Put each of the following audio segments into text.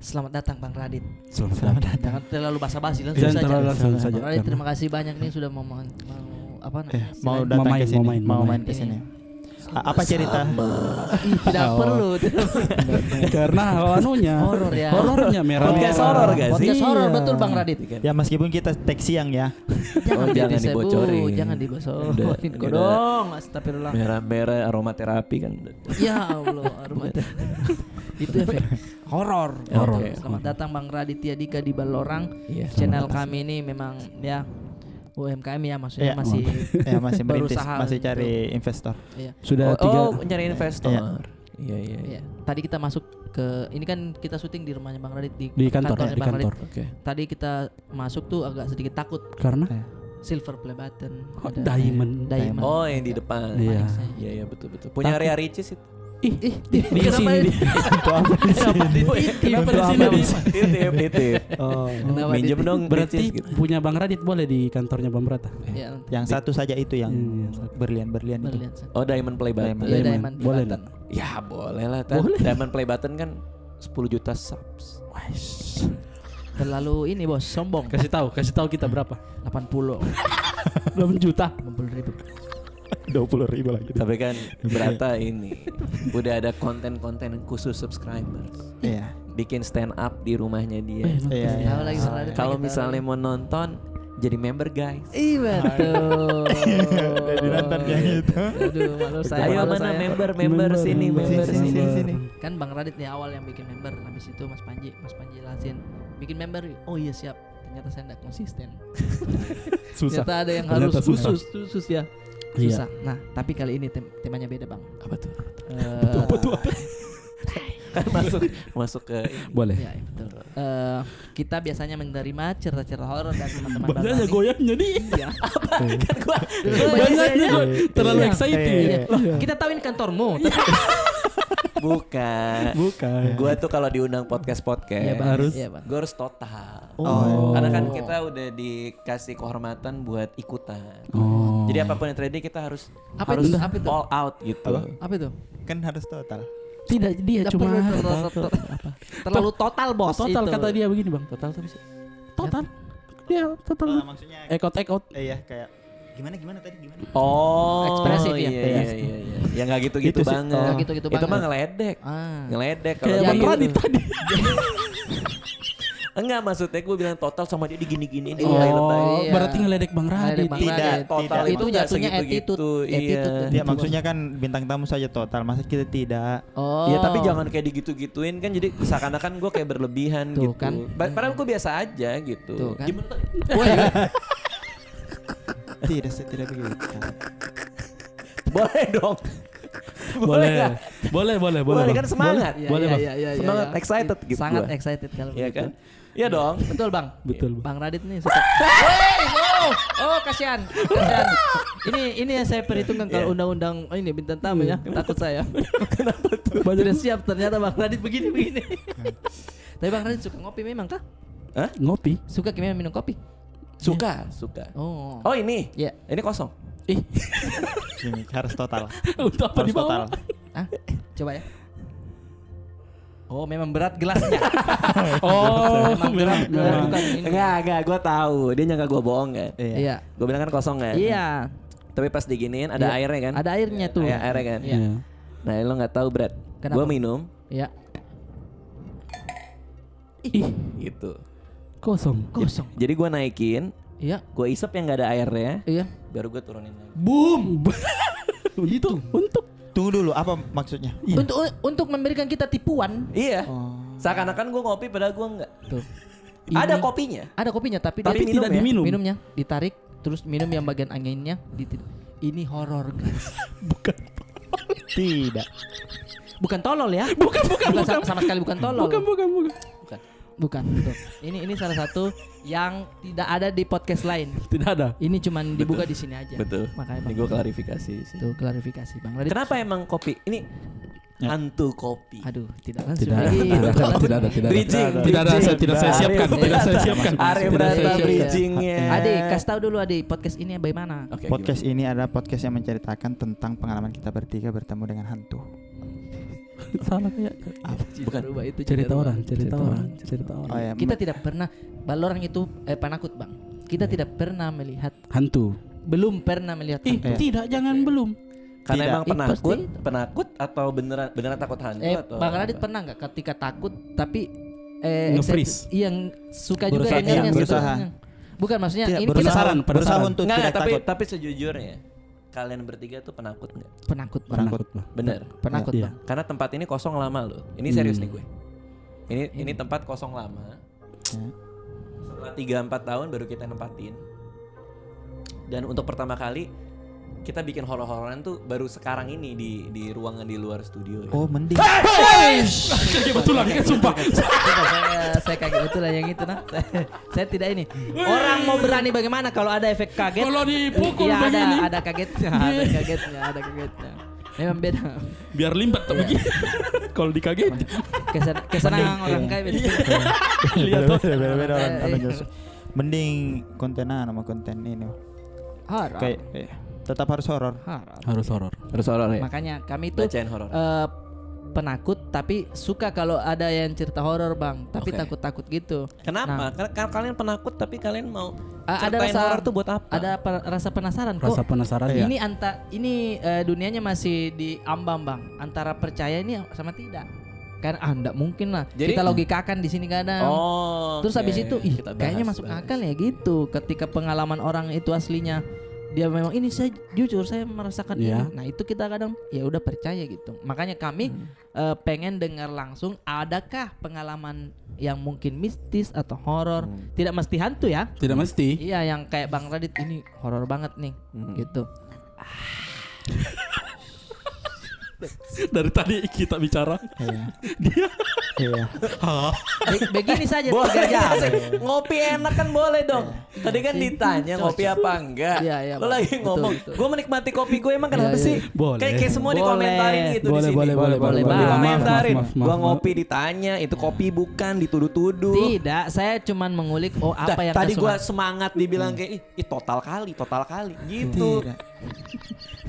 Selamat datang Bang Radit. Selamat datang. Jangan terlalu basa-basi, langsung Jangan saja. terlalu langsung saja. Bang Radit, terima kasih banyak nih sudah mau apa namanya? Mau istilahnya? datang ke sini, mau main main. ke sini. Apa cerita? Ih, tidak Oh. perlu. Karena anunya Horor ya. Horornya merah. Podcast horor gak sih? Podcast horor Iya. betul Bang Radit. Ya meskipun kita tag siang ya. jangan disebut, dibocorin. Jangan Udah, dibocorin. Kodong, astagfirullah. Merah-merah aromaterapi kan. Ya Allah, aroma itu efek horor. Horor. Selamat datang Bang Raditya Dika di Balorang. Iya. Channel kami ini memang ya UMKM ya, maksudnya Iya. masih Masih merintis, berusaha masih untuk- cari investor. iya. Sudah Nyari investor. Iya. Iya. Tadi kita masuk ke ini kan kita syuting di rumahnya Bang Radit di kantor, kantornya di Bang kantor. Radit. Oke. Tadi kita masuk tuh agak sedikit takut. Karena Silver play button. Oh, ada diamond. diamond. Oh, yang di depan. Iya. Iya, betul. Punya Area Ricis itu. Ih, Di kenapa sini. ini? Kenapa di sini? Titip. Oh, Kenapa Minjem di- dong berarti Ricis gitu. punya Bang Radit boleh di kantornya Bang Brata. Ya, Yang satu saja itu yang berlian-berlian itu. berlian. Oh, Diamond Play Button. Iya, diamond Boleh button. Ya, boleh lah. Tan. Boleh. Diamond Play Button kan 10 juta subs. Terlalu ini bos, sombong. Kasih tahu kita berapa? 80 8 juta. 80.000. 20.000 lagi. Tapi kan Brata ini udah ada konten-konten khusus subscribers. Iya. Bikin stand up di rumahnya dia. Iya. Tahu lagi Bang Radit. Kalau lagi tahu misalnya lagi. mau nonton jadi member guys. Ih betul. Jadi nonton yang itu. Aduh, malu saya. Ayo malu mana saya. member sini, member sini. Kan Bang Radit nih awal yang bikin member, habis itu Mas Panji jelasin bikin member. Oh iya siap. Ternyata saya tidak konsisten. Susah. Ternyata ada yang Ternyata harus susah. khusus ya. Iya. Susah. Nah, tapi kali ini temanya beda Bang. Apa tuh? Betul. Kan masuk ke ini. Boleh. Ya, betul. Kita biasanya menerima cerita-cerita horor dari teman-teman Bang Banyaknya Radit. goyang jadi. Iya. Banyaknya terlalu Iya. excited. Iya. Loh, kita tahu ini kantormu. Bukan. Gua tuh kalau diundang podcast Iya, Bang. harus. Iya, Bang. gue harus total. Oh. Karena kan kita udah dikasih kehormatan buat ikutan. Oh. Jadi apapun yang terjadi kita harus Apa harus itu? Apa itu? all out gitu. Apa itu? Kan harus total. Tidak dia Nggak cuma perlu terlalu total bos. total itu. kata dia begini Bang. Total tapi sih. Total. Dia total. Maksudnya Ekot. iya kayak gimana tadi gimana? Oh, Ekspresif ya? Iya. Ya nggak gitu-gitu Itu sih. banget. Nggak gitu-gitu Itu mah banget. ngeledek. Ah. Ngeledek Kayak dia Bang gitu. Radit tadi. Enggak, maksudnya gue bilang total sama dia digini-gini dia Oh, Iya. berarti ngeledek Bang Ngeledek Radit. Bang Tidak, Radit. total itu itu nggak jatuhnya segitu-gitu. attitude. Iya. Ya maksudnya kan bintang tamu saja total, masa kita tidak. Oh. Ya tapi jangan kayak digitu-gituin kan, jadi seakan-akan gue kayak berlebihan Tuh, gitu. kan. Padahal gue biasa aja gitu. Tuh, kan. Gimana tadi? Tidak begitu. Boleh dong. Boleh. Boleh. Boleh kan semangat. Iya, Boleh, iya, Bang. iya, iya, Semangat, iya. excited gitu Sangat gua. excited kalau Iya begitu. kan? Iya dong. Betul Bang. Betul. Bang Radit nih suka. Oh, kasihan. Ini yang saya perhitungkan kalau undang-undang ini bintang tamu ya. Takut saya. Kenapa tuh? Sudah siap ternyata Bang Radit begini. Tapi Bang Radit suka ngopi memang kah? Hah? Ngopi. Suka gimana minum kopi? Suka. Oh. Oh ini? Iya. Ini kosong. Ih, Ini harus total. untuk apa Harus dibawa? total. Ah, coba ya. Oh, memang berat gelasnya. Oh, Memang berat. memang. Bukan ini. Enggak, gue tahu. Dia nyangka gue bohong kan. Iya. Gue bilang kan kosong kan. Iya. Tapi pas diginiin ada Iya. airnya kan. Ada airnya tuh. Kayak airnya kan. Iya. Nah lo nggak tahu Brad. Kenapa? Gue minum Iya. Ih, gitu. kosong. Kosong. Jadi gue naikin, Iya. gue isep yang nggak ada airnya, Iya. baru gue turunin lagi. Boom. Untuk Tunggu dulu, apa maksudnya? Iya. Untuk memberikan kita tipuan. Iya. Oh. Seakan-akan gue ngopi padahal gue nggak. Tuh. Ada Ini- kopinya. Ada kopinya tapi tapi dia tidak ya? diminum. minumnya ditarik terus minum yang bagian anginnya ini horor guys. Tidak. Bukan tolol ya. Bukan. Sama sekali bukan tolol. Bukan. Bukan. Betul. Ini salah satu yang tidak ada di podcast lain. Tidak ada. Ini cuman dibuka di sini aja. Betul. Makanya Ini Bang. gue klarifikasi sih. Tuh klarifikasi Bang Radit. Kenapa emang kopi ini hantu kopi. Aduh, tidak langsung Tidak ada, begitu. tidak ada. Bridging. Tidak ada, tidak saya siapkan, tidak saya siapkan. Are Tidak berata saya siapkan. bridgingnya. Ade, kasih tahu dulu Ade, podcast ini bagaimana? Oke, Podcast ini adalah podcast yang menceritakan tentang pengalaman kita bertiga bertemu dengan hantu. Salah kayak Bukan. Rubah itu cerita rubah. orang, cerita orang. Oh ya, Kita tidak pernah, balorang itu penakut bang. Kita tidak pernah melihat, hantu. belum pernah melihat. Ih, hantu. tidak, jangan belum. Karena Tidak. emang Pasti. penakut atau beneran takut hantu atau Bang Radit apa? pernah nggak ketika takut tapi Nge-freeze. yang suka juga Berusaha, yang iya, berusaha. Bukan maksudnya Tidak, ini berusaha, kita penasaran, berusaha penasaran. untuk Nggak, tidak takut. tapi sejujurnya kalian bertiga tuh penakut nggak? penakut bang. Penakut. Bang. Bener. Penakut Iya. bang. Karena tempat ini kosong lama loh. Ini serius nih gue. Ini tempat kosong lama. Setelah 3-4 tahun baru kita nempatin. Dan untuk pertama kali kita bikin horor-hororan tuh baru sekarang ini di ruangan di luar studio. Ya. Oh, mending. Kayak betulan kan sumpah. saya kaget betul lah yang itu nah. Saya tidak ini. Orang mau berani bagaimana kalau ada efek kaget? Kalau dipukul Iya begini. ada kagetnya, ada kagetnya, ada kagetnya. Memang beda. Biar limbat tak begini. Kalau dikaget. Kesenangan orang kaya beda. Lihat tuh. Beda-beda orang Eh, orang Joshua. Mending kontenan sama konten ini. Horor. Kayak tetap harus horor. Horor. Harus horor. Terus horor ya. Makanya kami itu Bacain horor. penakut tapi suka kalau ada yang cerita horor bang, tapi Oke. takut-takut gitu. Kenapa? Karena kalian penakut tapi kalian mau Ada ceritain rasa horor tuh buat apa? Ada rasa penasaran kok. Rasa penasaran ya. Ini dunianya masih diambang bang antara percaya ini sama tidak. Kan enggak mungkin lah. Jadi- Kita logikakan di sini kadang. Oh. Terus oke. habis itu Kita kayaknya bahas, masuk bahas. akal ya gitu. Ketika pengalaman orang itu aslinya dia memang ini saya jujur saya merasakan Iya. ini. Nah, itu kita kadang ya udah percaya gitu. Makanya kami pengen dengar langsung adakah pengalaman yang mungkin mistis atau horor. Tidak mesti hantu ya. Tidak mesti. Iya, yang kayak Bang Radit ini horor banget nih. Gitu. Dari tadi kita bicara. Iya. Begini saja Boleh 3 jam. ngopi enak kan boleh dong. Tadi kan ditanya ngopi apa enggak. Iya, iya, Lo Bang. lagi Betul, ngomong, betul. gue menikmati kopi gue emang kenapa Iya, sih? iya. Boleh. Kayak semua Boleh. dikomentarin gitu Boleh, di sini. boleh, boleh, boleh, boleh. Dikomentarin. Maaf, Gua maaf. ngopi ditanya, itu kopi bukan, dituduh-tuduh. Tidak, saya cuman mengulik apa yang Tadi kesukaan. gua semangat dibilang kayak ih total kali gitu.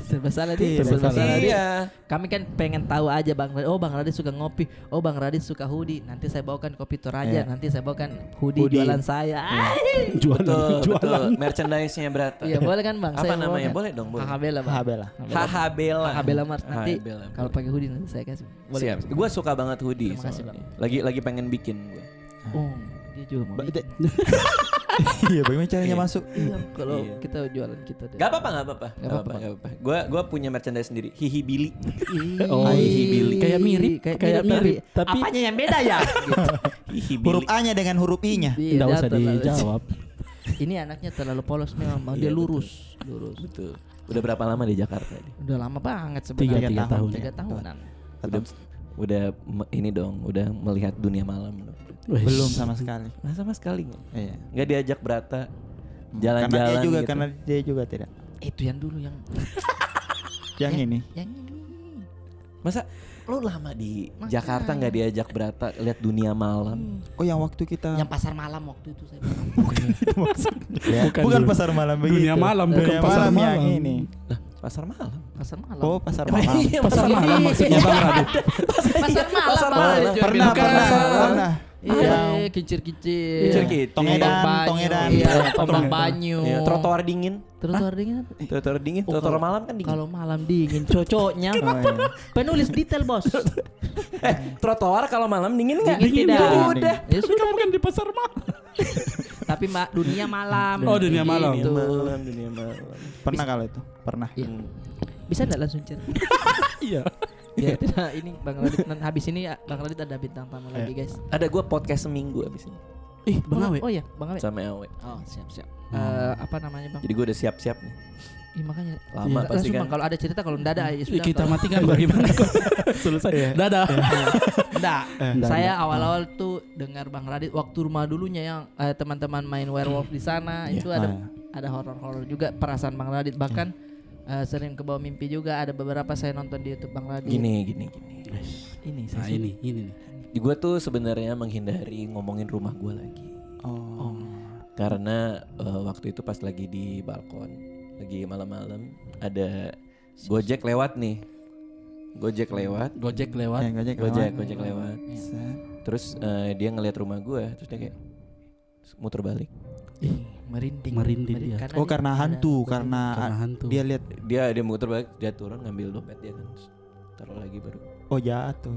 Serba salah dia, Tidak. serba salah dia. Iya. Kami kan pengen tahu aja Bang Radit. Oh Bang Radit suka ngopi. Oh Bang Radit suka hoodie. Nanti saya bawakan kopi Toraja. Iya. Nanti saya bawakan hoodie, Hoodie. jualan saya. Betul. Merchandise-nya berata. Iya boleh kan Bang? Apa Saya namanya? bawakan. Boleh dong, boleh. Hahabela Bang. Hahabela. Hahabela. Hahabela Mart. Nanti Hahabela, kalau boleh. pakai hoodie nanti saya kasih. Boleh. Siap. Gue suka banget hoodie. Terima kasih, soalnya. Lagi pengen bikin gue. Oh dia juga mau. bikin. Iya, bagaimana caranya masuk? Iya kalau Iya. kita jualan kita deh. Gak apa-apa. Nggak apa-apa. Gue punya merchandise sendiri. Hihi Billy. Oh, Ih, kayak mirip, kayak mirip, tapi- apanya yang beda ya? Gitu. Hihi Billy. Huruf A-nya dengan huruf I-nya. Iya, Tidak usah terlalu- dijawab. Ini anaknya terlalu polos memang Bang. Dia Iya, lurus. Betul. Udah berapa lama di Jakarta dia? Udah lama banget Tiga sebenarnya. tahun. 3 tahunan. Udah dong. Udah melihat dunia malam dong. Wih. Belum sama sekali. Nah, sama sekali nggak. Iya. Nggak diajak berata Karena jalan-jalan dia juga gitu. karena dia juga tidak. Itu yang dulu yang Yang ini. yang ini. Masa lu lama di Makanya. Jakarta nggak diajak berata lihat dunia malam? Oh, yang waktu kita Yang pasar malam waktu itu saya bilang. itu maksudnya. Bukan Bukan dulu. pasar malam begitu. Dunia malam, bukan Dunia pasar malam yang malam. ini. Lah, pasar malam. Pasar malam. Oh, pasar malam. Iya, Pasar malam maksudnya Bang Radit. pasar malam. Pasar Bang. malam. Dia juga Pernah, bilang pernah, pasar malam. pernah. Iya, kincir-kincir. Kincir-kincir. Tongedan. Iya, Tombak banyu. Iya, trotoar dingin. Trotoar dingin apa? Trotoar dingin. Oh, Trotoar kalau- malam kan dingin. Kalau malam dingin, cocoknya. Oh, iya. Penulis detail bos. Trotoar kalau malam dingin nggak? Dingin tidak. Udah. Ya sudah. Bukan di pasar malam. Tapi Mbak dunia malam. Oh, dunia malam. Dunia Gitu. malam, dunia malam. Pernah kalau itu? Pernah. Iya. Bisa enggak langsung cerita? Iya. Ya tidak, ini Bang Radit nanti habis ini Bang Radit ada bintang tamu lagi guys. Ada gue podcast seminggu abis ini Ih, Bang Awe. Oh iya, Bang Awe. sama Awe. Oh, siap-siap. Apa namanya, Bang? Jadi gue udah siap-siap nih. Ih, makanya Lama pasti langsung kan. Bang, kalau ada cerita kalau enggak ada ya Ih, sudah. kita kalau- matikan bagaimana kok. Selesai. Dadah. Enggak. Enggak, Saya enggak. awal-awal tuh dengar Bang Radit waktu rumah dulunya yang teman-teman main werewolf di sana itu ada horor-horor juga perasaan Bang Radit bahkan sering ke bawah mimpi juga ada beberapa saya nonton di YouTube Bang Radit. Gini. Ini Nah saya ini nih. Gue tuh sebenarnya menghindari ngomongin rumah gue lagi. Oh. Karena waktu itu pas lagi di balkon, lagi malam-malam, ada Gojek lewat nih. Gojek lewat. Gojek lewat. Gojek lewat. Terus dia ngelihat rumah gue, terus dia kayak muter balik. merinding dia. Karena hantu, karena hantu. dia lihat. Dia muter balik, dia turun ngambil dompet dia kan, terus taruh lagi baru. Oh jatuh.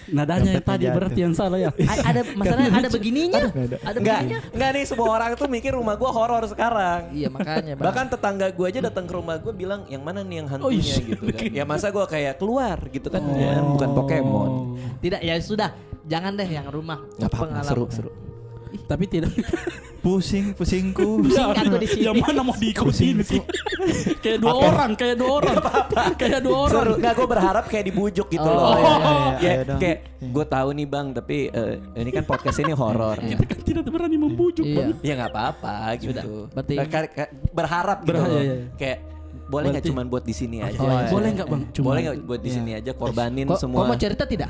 Nadanya yang Dompetnya tadi jatuh. berarti yang salah ya. Ada masalahnya ada begininya. Ada begininya. Enggak nih, semua orang tuh mikir rumah gue horor sekarang. Iya makanya Bang. Bahkan tetangga gue aja datang ke rumah gue bilang yang mana nih yang hantunya gitu kan. Ya masa gue kayak keluar gitu kan, ya, bukan Pokemon. Tidak, ya sudah. Jangan deh yang rumah. Nggak apa-apa, seru. Tapi tidak. Pusingku. Singkat tuh di sini. Yang mana mau diikutin sih? Kayak dua orang. Kayak dua orang. Seru. Nggak, gue berharap kayak dibujuk gitu Oh, loh. iya, Ya, kayak gue tahu nih bang, tapi ini kan podcast ini horor. Kita kan tidak berani membujuk. Iya. Ya nggak apa-apa gitu. berarti berharap gitu. Berharap, loh. iya. Kayak boleh nggak Berarti- cuman buat di sini aja. Boleh nggak bang? Boleh nggak buat di sini aja, korbanin Kok semua. mau cerita tidak?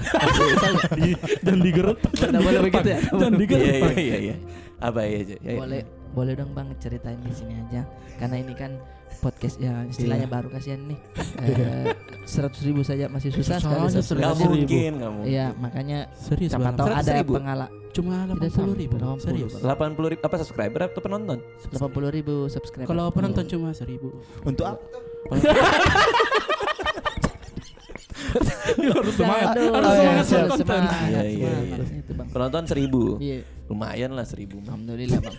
Dan digeret. Tidak boleh begitu ya. Dan digeret. Iya. Apa ya aja? Boleh dong Bang ceritain di sini aja. Karena ini kan podcast ya istilahnya baru, kasihan nih. 100.000 saja masih susah sekali. Susah, subscribe. Nggak mungkin. Iya, makanya Serius siapa bang. tahu ada 100.000? pengalaman. Cuma Tidak 80.000. sama, Serius. 80.000 apa subscriber atau penonton? 80.000 subscriber. Kalau penonton cuma 1.000. Untuk apa? Harus semangat. Aduh, Harus semangat siap. konten. semangat, Iya. semangat. Itu Bang. Penonton 1.000. Iya. Lumayan lah 1.000. Alhamdulillah Bang.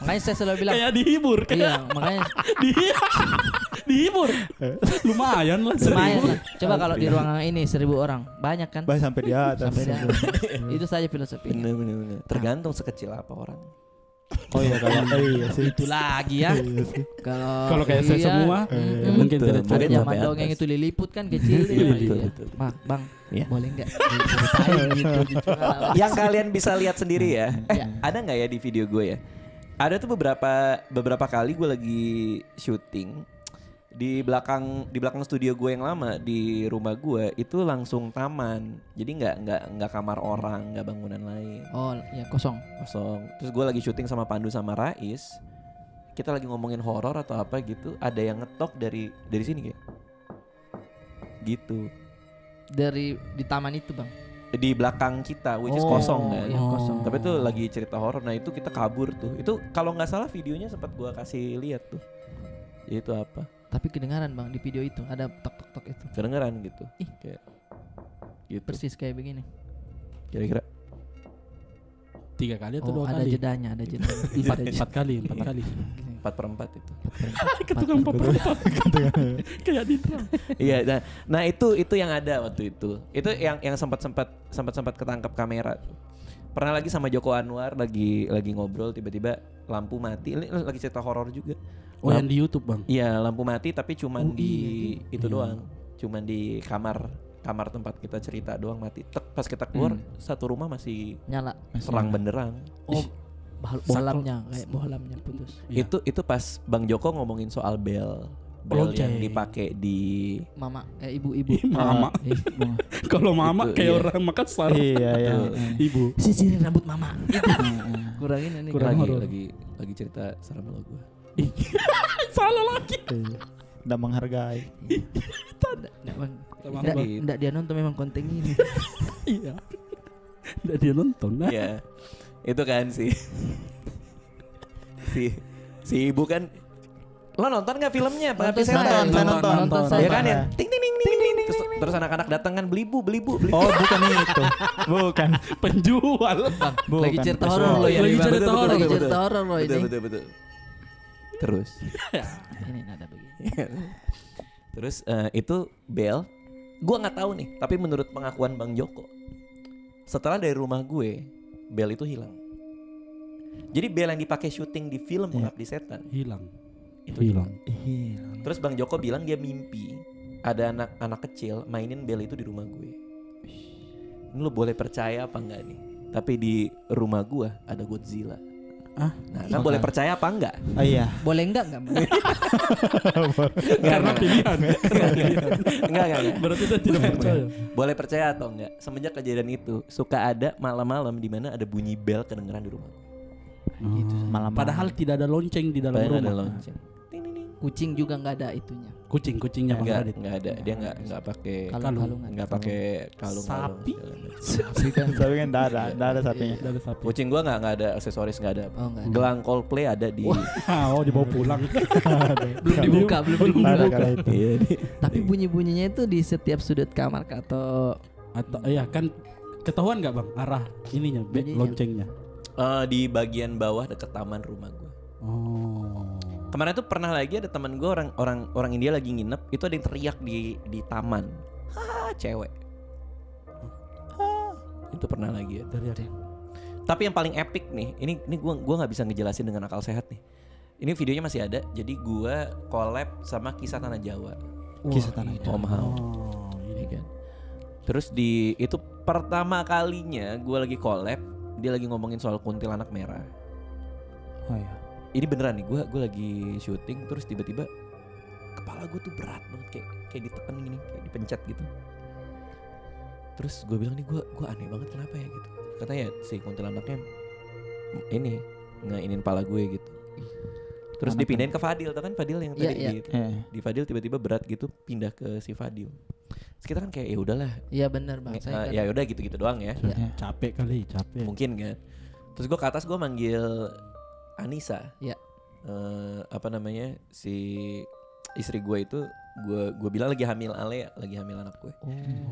Makanya saya selalu bilang. Kayak dihibur. Iya, makanya Dihibur. Lumayan lah. lumayan 1.000. lah. Coba kalau di ruangan ini 1.000 orang, banyak kan? Bahas sampai di atas. Sampai dah. Itu saja filosofinya. Bener. Tergantung sekecil apa orang. Oh iya kalau iya sih. Itu lagi ya. Iya sih. Kalau kayak saya semua, mungkin Betul. tidak Ada Mungkin zaman sampai dongeng atas. itu diliput kan kecil. Betul. Bang, Iya. boleh nggak diceritain gitu di pengalaman? Yang kalian bisa lihat sendiri ya. Ya. Ada nggak ya di video gue ya? Ada tuh beberapa kali gue lagi syuting di belakang studio gue yang lama di rumah gue itu langsung taman. Jadi nggak kamar orang, nggak bangunan lain. Oh, ya kosong. Terus gue lagi syuting sama Pandu sama Rais. Kita lagi ngomongin horor atau apa gitu. Ada yang ngetok dari sini kayak. Gitu. Di taman itu Bang. Di belakang kita, which is Oh, kosong kan. iya, kosong. Tapi itu lagi cerita horor. Nah itu kita kabur tuh. Itu kalau nggak salah videonya sempat gue kasih lihat tuh. Ya, itu apa? Tapi kedengaran Bang di video itu ada tok itu. Kedengeran gitu. Ih. Kayak gitu. Persis kayak begini. Kira-kira 3 kali atau Oh, 2 ada kali? jedanya, ada jeda. 4 kali. 4/4 itu. Ketukang 4/4. Kayak di drum. Iya, nah itu yang ada waktu itu. Itu yang sempat ketangkap kamera tuh. Pernah lagi sama Joko Anwar lagi ngobrol tiba-tiba lampu mati. Ini lagi cerita horor juga. Oh yang di YouTube bang? Iya, lampu mati tapi cuman di itu Iya. doang. Cuman di kamar tempat kita cerita doang mati. Tek, pas kita keluar satu rumah masih Nyala. terang benderang. Oh, bohlamnya kayak bohlamnya putus. Iya. Itu pas Bang Joko ngomongin soal bel yang dipakai di Mama kayak ibu-ibu. Mama. Kalau mama Itu, kayak iya. orang Makassar. Iya. Ibu. Sisirin rambut mama. Kurangin ini. Kurang horor. lagi cerita serem lo gue. Salah lagi. Tidak menghargai. Enggak dia nonton memang konten ini. Iya. Nggak dia nonton lah. Iya. Itu kan si ibu kan. Lo nonton gak filmnya Pengabdi Setan? Nonton. Ya kan ya. Ting ting ting ting ting. Terus anak-anak datang kan beli bu. Oh bukan itu. Bukan. Penjual. Lagi cerita horor lo ya. Lagi cerita horor. Lagi cerita horor lo ini. Betul. Terus Ini nada begini. Terus itu bel. Gua nggak tahu nih. Tapi menurut pengakuan Bang Joko, setelah dari rumah gue, bel itu hilang. Jadi bel yang dipakai syuting di film Pengabdi Setan Hilang. itu Hilang. Terus Bang Joko bilang dia mimpi ada anak kecil mainin bel itu di rumah gue. Ini lo boleh percaya apa enggak nih? Tapi di rumah gue ada Godzilla. Nah, kan boleh percaya apa enggak? Oh iya. Boleh enggak Bang? Karena pilihan. Enggak. Berarti saya tidak percaya. Boleh percaya atau enggak? Semenjak kejadian itu suka ada malam-malam di mana ada bunyi bel kedengeran di rumah. Gitu. Malam. Padahal tidak ada lonceng di dalam Padahal ada rumah. lonceng. Kucing juga nggak ada itunya. Kucingnya Bang Radit. Enggak ada. Dia enggak pakai Kalung-kalungan. enggak pakai kalung. Sapi? Sapi kan. Tapi kan enggak ada sapinya. Dari sapi. Kucing gua enggak ada aksesoris, enggak ada. Oh, nggak ada. Gelang Coldplay ada di Oh, dibawa pulang. Belum dibuka. Ada kali itu. Iya, Tapi bunyi-bunyinya itu di setiap sudut kamar atau Atau iya kan ketahuan nggak Bang arah ininya Bunyinya. loncengnya? di bagian bawah deket taman rumah gua. Oh. Kemarin tuh pernah lagi ada teman gue orang India lagi nginep, itu ada yang teriak di taman. Cewek. Itu pernah lagi ya. Tapi yang paling epic nih, ini gua nggak bisa ngejelasin dengan akal sehat nih. Ini videonya masih ada. Jadi gua collab sama Kisah Tanah Jawa. Kisah Tanah Jawa. Om Hao. Oh, Ini kan. Terus itu pertama kalinya gua lagi collab, dia lagi ngomongin soal kuntilanak merah. Oh iya. Ini beneran nih, gue lagi syuting terus tiba-tiba kepala gue tuh berat banget kayak ditekan gini, kayak dipencet gitu. Terus gue bilang nih gue aneh banget kenapa ya gitu. Katanya si kuntilanaknya ini ngeinin kepala gue gitu. Terus dipindahin ke Fadil, tau kan Fadil yang tadi di Fadil tiba-tiba berat gitu pindah ke si Fadil. Terus kita kan kayak ya udahlah. Iya benar Bang. Saya kan Ya udah gitu-gitu doang ya. capek. Mungkin kan. Terus gue ke atas gue manggil Anissa, ya. Apa namanya si istri gue itu gue bilang lagi hamil lagi hamil anak gue.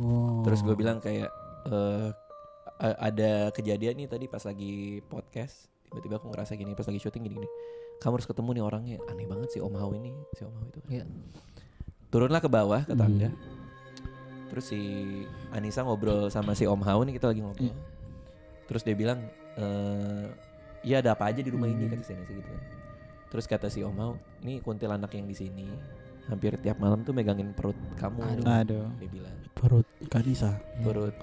Oh. Terus gue bilang kayak ada kejadian nih tadi pas lagi podcast, tiba-tiba aku ngerasa gini pas lagi syuting gini. Kamu harus ketemu nih orangnya, aneh banget si Om Hao ini, si Om Hao itu. Iya. Turunlah ke bawah ke tangga. Terus si Anissa ngobrol sama si Om Hao nih, kita lagi ngobrol. Terus dia bilang ya ada apa aja di rumah ini kata si Anissa gitu kan. Terus kata si Om Hao, ini kuntilanak yang di sini hampir tiap malam tuh megangin perut kamu. Aduh. Dia bilang Perut Kanisa. perut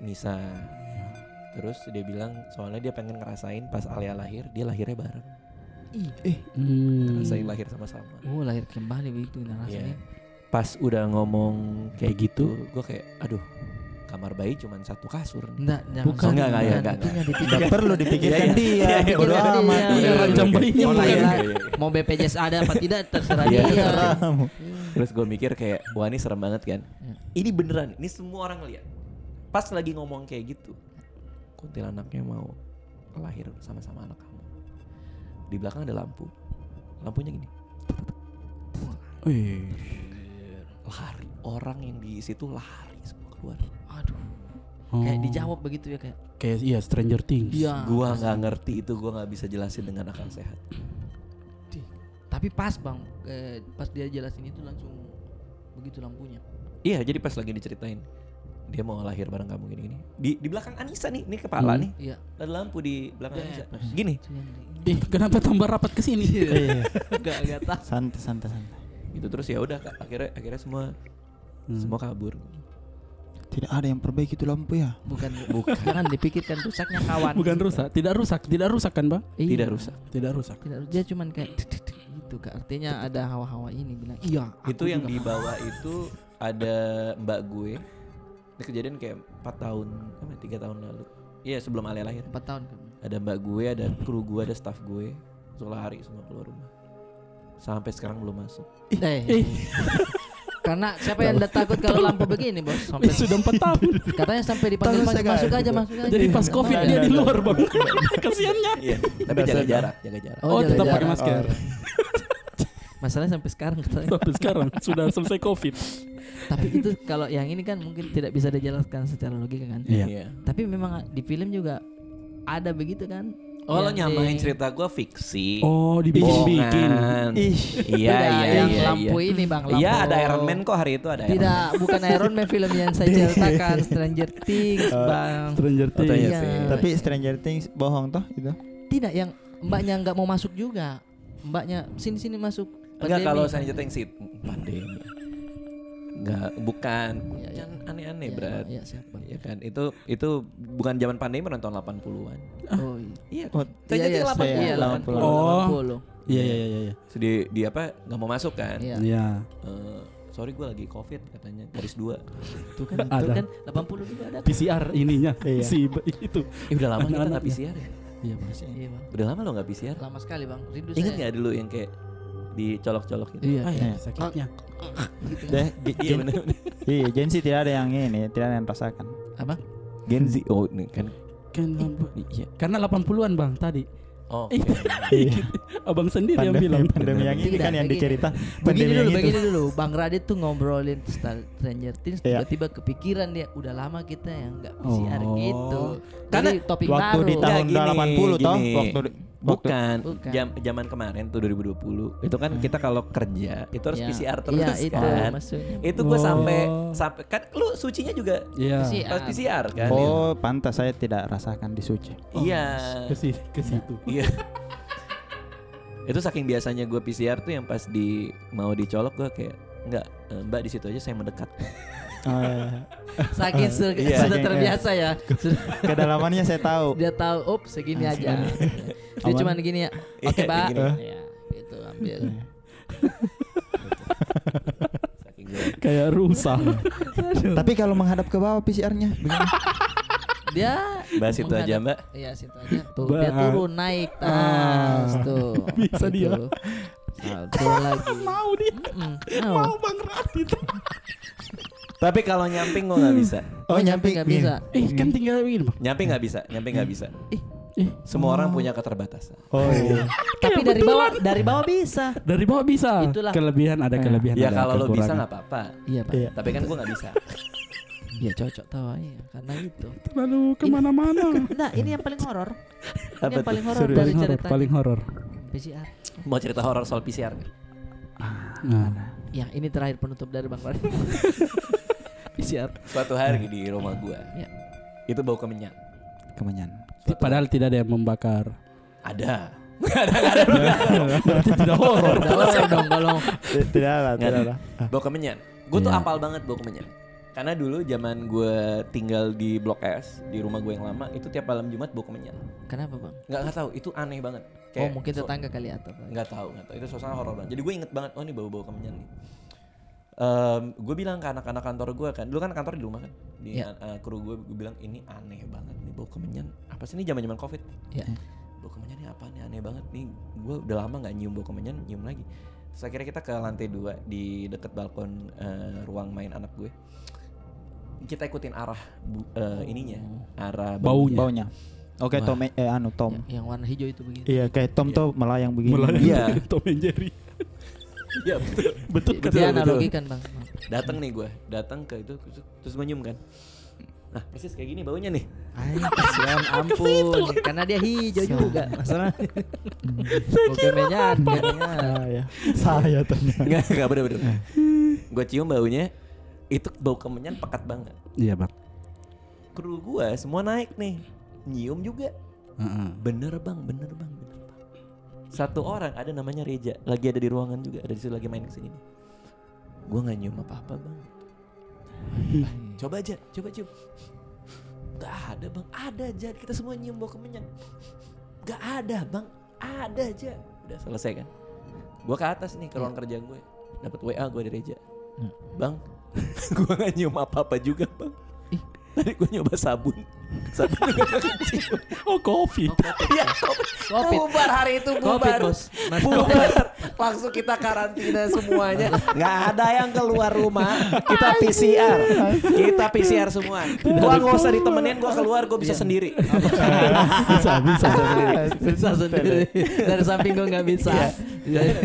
Nisa. Terus dia bilang soalnya dia pengen ngerasain pas Alia lahir, dia lahirnya bareng. Ngerasain lahir sama-sama. lahir kembali begitu Iya. rasanya. Pas udah ngomong kayak gitu, gue kayak aduh, kamar bayi cuma satu kasur nih. Enggak, Bukan. Enggak. Enggak perlu dipikirkan dia. Iya, Bodo udah. amat. Iya, Udah rancang bayinya Mau bukan. lahir, mau BPJS ada apa tidak terserah Iya. dia. Terus gue mikir kayak wah ini serem banget kan. Ini beneran, ini semua orang ngeliat. Pas lagi ngomong kayak gitu, kuntilanaknya mau lahir sama-sama anak kamu. Di belakang ada lampu, lampunya gini. Lari, orang yang di situ lari semua keluar. Aduh. Kayak dijawab begitu ya kayak. Kayak iya Stranger Things. Iya. Gua nggak ngerti itu, gua nggak bisa jelasin dengan akal sehat. Tapi pas Bang, pas dia jelasin itu langsung begitu lampunya. Iya, jadi pas lagi diceritain dia mau lahir bareng kamu gini-gini. Di belakang Anissa nih kepala nih. Iya. Ada lampu di belakang Anissa. Gini. Kenapa tambah rapat ke sini? Enggak tahu. Santai. Gitu terus ya udah akhirnya semua kabur. Tidak ada yang perbaiki itu lampu ya. Bukan. Jangan dipikirkan rusaknya kawan. Bukan rusak, tidak rusak kan Bang? Iya. Tidak rusak. Dia cuman kayak gitu Kak. Artinya ada hawa-hawa ini bilang, "Iya." Itu yang di bawah itu ada mbak gue. Ini kejadian kayak 4 tahun, 3 tahun lalu. Iya, sebelum Alia lahir. 4 tahun kan. Ada mbak gue, ada kru gue, ada staff gue. Langsung lari semua keluar rumah. Sampai sekarang belum masuk. Karena siapa yang udah takut kalau lampu begini, Bos? Sampai Sudah 4 tahun. katanya sampai dipanggil masuk aja. Jadi pas Covid dia di luar Bang. Kasiannya. Iya, tapi jaga jarak. Oh, jaga tetap jarak. pakai masker. Masalahnya sampai sekarang katanya. Sampai sekarang sudah selesai Covid. Tapi itu kalau yang ini kan mungkin tidak bisa dijelaskan secara logika kan. Iya. Tapi memang di film juga ada begitu kan. Oh, lo Yang nyamain di- cerita gue fiksi. Oh, dibikin-bikin. Bohongan. Iya, Tidak, iya, yang iya. lampu ini Bang, lampu. Iya, ada Iron Man kok hari itu ada Iron Man. Tidak, bukan Iron Man film yang saya ceritakan, Stranger Things, Bang. Stranger Oh, iya Things. sih. Tapi Stranger Things bohong toh itu. Tidak, yang mbaknya nggak mau masuk juga. Mbaknya sini masuk. Enggak, Pandemi. kalau Stranger Things sih pandemi. Enggak, bukan. Iya, Yang aneh-aneh, Iya, Brat. Iya, siap Bang. Ya kan, itu bukan zaman pandemi, tahun 80-an. Oh, iya. Iya. Oh, Stranger Things 80. Iya, 80. Oh. Iya. So, di apa nggak mau masuk kan? Iya. Sorry gue lagi covid katanya garis 2. Itu kan Ada. 80 juga ada. PCR ininya si itu. Udah lama kita nggak Anak-anaknya. PCR ya? Iya Bang. Iya, Bang. Udah lama lo nggak PCR? Lama sekali, Bang. Rindu Ingat saya. nggak dulu yang kayak dicolok-colok gitu? Iya. Ah, iya, sakitnya. Iya benar. Iya, Gen Z tidak ada yang ini, tidak ada yang rasakan. Apa? Gen Z. Oh ini kan. Kan Iya. karena 80-an Bang tadi. Oh. Iya. Abang sendiri yang bilang. Pandemi yang ini kan yang Begini. dicerita. Begini dulu. Bang Radit tuh ngobrolin Stranger Things, Iya. tiba-tiba kepikiran dia, udah lama kita yang nggak PCR gitu. Karena Jadi topik Waktu baru. di tahun Nggak, 80 toh, gini. waktu Bukan. Bukan. Zaman kemarin tuh 2020. Itu kan kita kalau kerja itu harus Ya. PCR terus Iya, itu kan. maksudnya. Itu gue sampai kan lu sucinya juga Iya. pas PCR kan. Oh, pantas saya tidak rasakan di Suci. Iya. Ke situ. Iya. Itu saking biasanya gue PCR tuh yang pas mau dicolok gue kayak enggak, Mbak di situ aja saya mendekat. Saking Iya. sudah terbiasa ya. Kedalamannya saya tahu. Dia tahu, segini aja. Dia Aman. cuman gini ya. Oke, Iya, Pak. gini. Ya, itu ambil. Saking gue. Kayak rusak. Tapi kalau menghadap ke bawah PCR-nya begini. Dia Bahas itu aja, Mbak. Iya, situ aja. Tuh, Mbak. dia turun naik tas tuh. Bisa dia. Satu lagi. Mau dia. Mau Bang Radit. Tapi kalau nyamping gue nggak bisa. Oh, nyamping nggak bisa. Kan tinggal begini Bang. Nyamping nggak bisa. Semua orang punya keterbatasan. Oh iya. Tapi dari bawah bisa. Dari bawah bisa. Itulah. Kelebihan ada kelebihan. Ya ada kalau lo bisa kekurangan. nggak apa-apa. Iya, Pak. Iya. Tapi kan gue nggak bisa. Iya, cocok tahu ya, karena itu. Terlalu kemana-mana. Nah, ini yang paling horor. Ini Apa yang tuh? paling horor Paling dari horor, cerita paling horor. PCR. Mau cerita horor soal PCR nih? Nah, Ya, ini terakhir penutup dari Bang Radit. PCR. Suatu hari di rumah gue, Ya. itu bau kemenyan. Kemenyan. padahal tidak ada yang membakar. Ada. Berarti tidak horor. Udah horor dong kalau Tidak lah, Nggak tidak ada. lah. Bau kemenyan. Gue tuh Iya. apal banget bau kemenyan. Karena dulu zaman gue tinggal di Blok S, di rumah gue yang lama, itu tiap malam Jumat bau kemenyan. Kenapa, Bang? Nggak tahu, itu aneh banget. Oh, mungkin tetangga kali atau apa? Nggak tahu. Itu suasana horor banget. Jadi gue inget banget, oh ini bau-bau kemenyan nih. Gue bilang ke anak-anak kantor gue kan, dulu kan kantor di rumah kan, di Iya. kru gue bilang ini aneh banget nih bau kemenyan. Apa sih ini zaman-zaman COVID? Ya. Bau kemenyan ini apa nih, aneh banget nih. Gue udah lama nggak nyium bau kemenyan, nyium lagi. Terus akhirnya kita ke lantai 2 di deket balkon ruang main anak gue. Kita ikutin arah ininya, arah Baunya. Baunya. Oke, Wah. Tom. Yang warna hijau itu begini. Iya, kayak Tom tuh melayang begini. Iya. Tom and Jerry. Iya betul. Betul kan? Dia analogikan, Bang. Datang nih gue, datang ke itu terus gue nyium kan. Nah persis kayak gini baunya nih. Ay, kasihan, ampun. Karena dia hijau juga. Masalah. Oke, menyan. Ya. Saya ternyata. Enggak bener-bener. Gue cium baunya, itu bau kemenyan pekat banget. Iya bang. Kru gue semua naik nih, nyium juga. Bener bang. Satu orang ada namanya Reja, lagi ada di ruangan juga, ada di situ lagi main kesini nih. Gue nggak nyium apa-apa bang. Coba cium. Gak ada bang, ada aja. Kita semua nyium bau kemenyan. Gak ada bang, ada aja. Udah selesai kan? Gue ke atas nih ke ruang kerja gue, dapat WA gue dari Reja. Bang, gue nggak nyium apa-apa juga bang. Tadi gue nyoba sabun juga gak kecium. Oh COVID. Iya, Covid. bubar hari itu Covid, bubar. Bos. Mas Bubar. Langsung kita karantina semuanya. Nggak ada yang keluar rumah. Kita PCR semua. Gua nggak usah ditemenin, gua keluar, gua bisa sendiri. Bisa sendiri. Dari samping gue nggak bisa.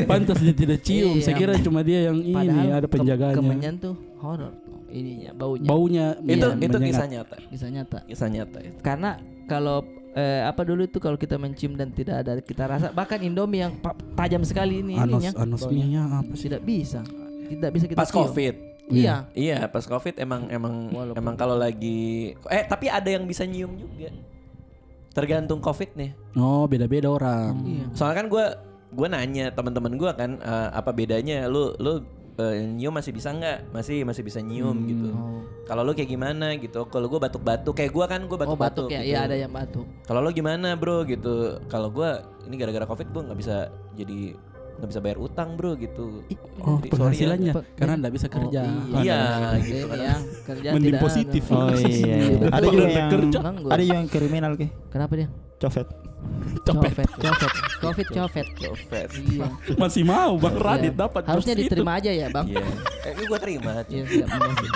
Pantas dia tidak cium. Iya. Saya kira cuma dia yang ini Padahal ada penjagaannya. Kemenyan tuh horor. Ininya baunya. Baunya. Itu menyengat. kisah nyata. Bisa nyata. Kisah nyata itu. Karena kalau apa dulu itu kalau kita mencium dan tidak ada kita rasa, bahkan Indomie yang tajam sekali ini ininya Anosmianya apa sih? tidak bisa kita Pas cium. COVID. Iya. Iya, pas COVID emang Walaupun- kalau lagi tapi ada yang bisa nyium juga. Tergantung COVID nih. Oh beda-beda orang. Iya. Soalnya kan gue nanya teman-teman gue kan apa bedanya lu nyium masih bisa nggak? Masih bisa nyium gitu. Oh. Kalau lo kayak gimana gitu? Kalau gue batuk-batuk kayak gue kan gue Oh, batuk-batuk. batuk ya. gitu. Iya, ada yang batuk. Kalau lo gimana bro gitu? Kalau gue ini gara-gara covid gue nggak bisa bayar utang bro gitu. Oh, Jadi, sorry ya. penghasilannya karena enggak bisa kerja. Oh, Iya Ini gitu kan. yang kerja Mending tidak positif. ada. Oh iya. Betul. Ada juga yang kerja. Nganggur. ada juga yang kriminal ke Kenapa dia? copet. Copet. Covid copet. Covid. Iya. Masih mau Bang Radit Iya. dapat. Harusnya jobs itu. diterima aja ya, Bang. Iya. Ini gue terima. Iya, siap. Makasih.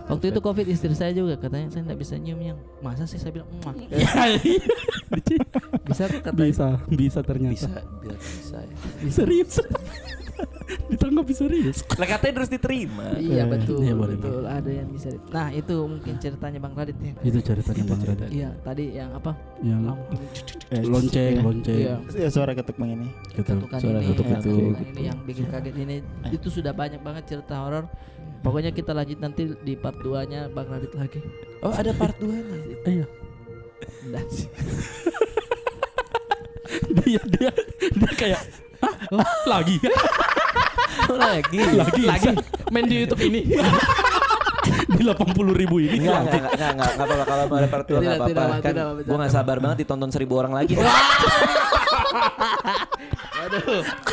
Waktu itu Covid istri saya juga katanya saya enggak bisa nyium yang. Masa sih saya bilang, "Muah." Bisa katanya. Bisa ternyata. Bisa ya. Serius. Ditanggap serius. Lah katanya terus diterima. Iya betul, Iya, boleh, betul. Ada yang bisa. Nah itu mungkin ceritanya Bang Radit ya. Itu ceritanya Bang Radit. Iya, tadi yang apa? Yang Lampu lonceng. Iya. Ya suara ketuk begini. Ketukan Suara ini, ketuk ya, itu. ketukan ini yang bikin kaget ini. Itu sudah banyak banget cerita horor. Pokoknya kita lanjut nanti di part 2-nya Bang Radit lagi. Oh ada part 2-nya. Iya. Udah sih. dia kayak lagi lagi Main di YouTube ini. di 80.000 ini. Enggak apa-apa kalau ada part 2 enggak apa-apa kan. tidak apa-apa. Gue enggak sabar banget ditonton 1.000 orang lagi.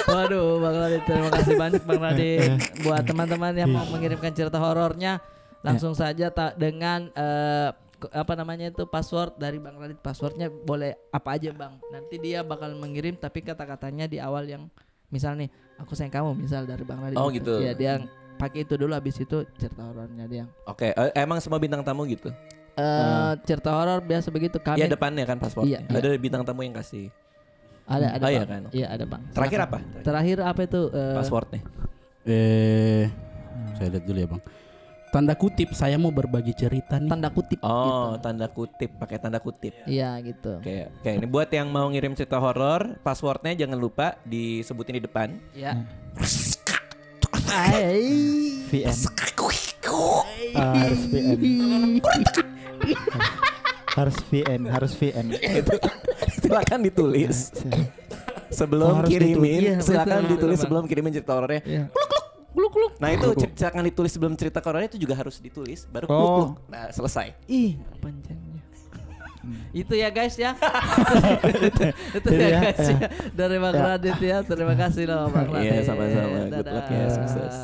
Waduh, Bang Radit, terima kasih banyak Bang Radit. Buat teman-teman yang mau mengirimkan cerita horornya, langsung saja dengan apa namanya itu password dari Bang Radit. Passwordnya boleh apa aja Bang. Nanti dia bakal mengirim tapi kata-katanya di awal yang misal nih, aku sayang kamu misal dari Bang Radit. Oh gitu. Ya dia pakai itu dulu, habis itu cerita horornya dia. Oke, emang semua bintang tamu gitu? Cerita horor biasa begitu kami. Iya depannya kan pasportnya. Iya. Ada bintang tamu yang kasih. Ada Oh, iya Bang. kan? Iya ada Bang. Terakhir Silakan. apa? Terakhir apa itu? Passwordnya. Saya lihat dulu ya Bang. Tanda kutip saya mau berbagi cerita nih. Tanda kutip. Oh, gitu. tanda kutip, pakai tanda kutip. Iya gitu. Oke, ini buat yang mau ngirim cerita horor, passwordnya jangan lupa disebutin di depan. Ya. VN. Harus VN. Itu silakan ditulis sebelum harus kirimin. ditulis. Iya, Silakan betul, ditulis betul, sebelum kirimin cerita horornya. Iya. Nah itu silakan ditulis sebelum cerita horornya itu juga harus ditulis, baru Oh. kluk. Nah selesai. Ih, panjangnya. Itu ya guys ya. itu Itu ya ya, guys ya. ya. Dari Bang Radit ya. Terima kasih loh Bang Radit. Iya sama-sama. Good luck ya, Dadah. sukses.